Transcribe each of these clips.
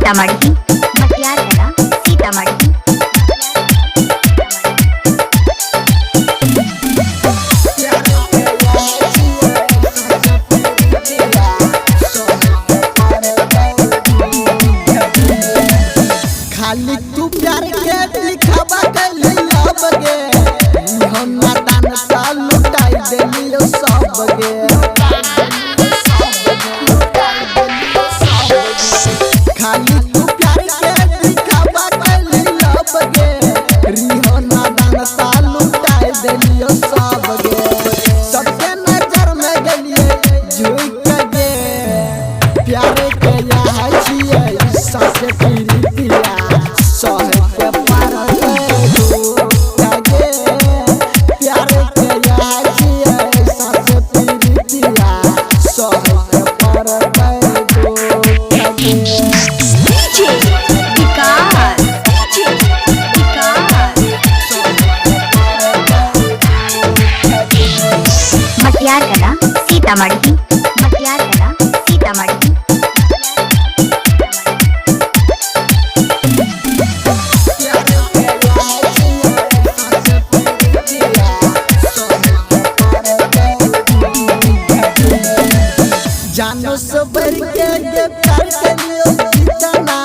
सीतामढ़ी मटियार कला सीतामढ़ी। खाली तू प्यार के लिखावा के लब गे हम ना दान सा लुटाई देलियो सब गे। खाली तू प्यार के लिखावा के लब गे हम ना दान सा लुटाई देलियो सब गे। सबके नजर में गेलिए झुक गे प्यार के यहाँ छिए सबसे प्रीतिया मटियार कला सीतामढ़ी मटियार कला सीतामढ़ी। जानो सबर के प्यार के लियो जितना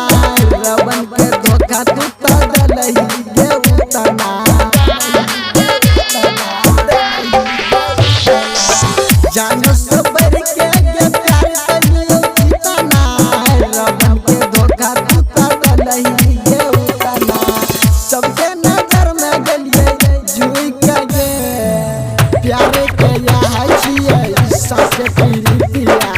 रवन के धोखा तू तो दलही गे उतना। जानो सबर के प्यार के लियो जितना रवन के धोखा तू तो दलही गे उतना। सबके नजर में गेलिए झुक गे प्यार के यहाँ छिए सबसे प्रीतिया